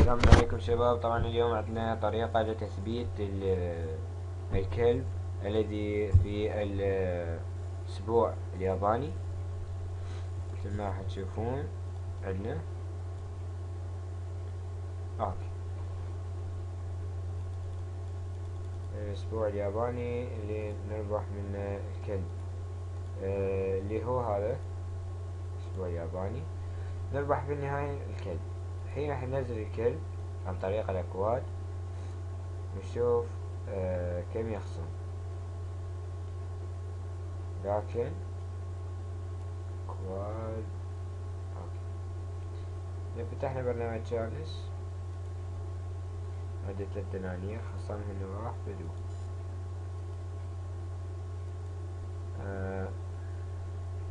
السلام عليكم شباب. طبعا اليوم عندنا طريقة لتثبيت الكلب الذي في الأسبوع الياباني. مثل ما راح تشوفون عندنا اوكي الأسبوع الياباني اللي نربح منه الكلب، اللي هو هذا الأسبوع الياباني. نربح في النهاية الكلب. الحين راح ننزل الكلب عن طريق الأكواد ونشوف كم يخصم. لكن كواد اوكي، إذا فتحنا برنامج جانس عدة 3 دنانير خصمهن راح بدو.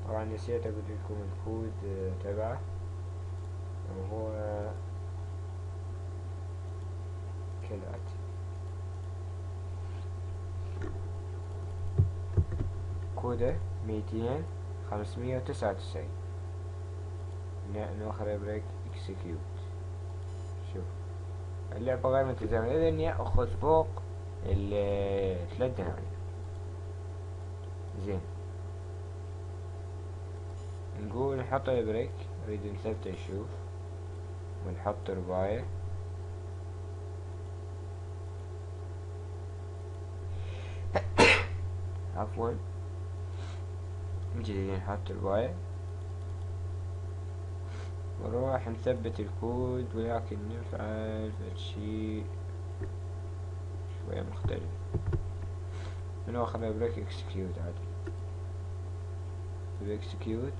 طبعا نسيت اقول لكم الكود تبعه، وهو كالآتي: كوده 200 599. ناخذ بريك اكسكيوت. شوف اللعبة غير ملتزمة، إذا إني أخذ فوق 3 دنانير. زين، نقول نحط البريك، نريد نثبته نشوف، ونحط رباية. عفوا، نجي نحط رباية ونروح نثبت الكود، ولكن نفعل شي شوية مختلف. ناخذ بريك اكسكيوت عادي، باكسكيوت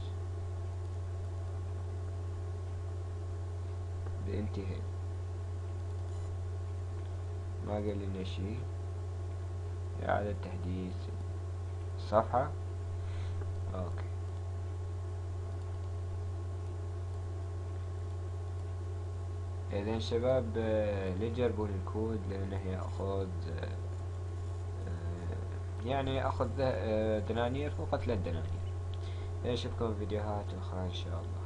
بانتهاء. ما قال لنا شي. إعادة تحديث الصفحة. اوكي، اذا شباب لا تجربون الكود، لانه ياخذ يعني ياخذ دنانير فوق 3 دنانير. اشوفكم في فيديوهات اخرى ان شاء الله.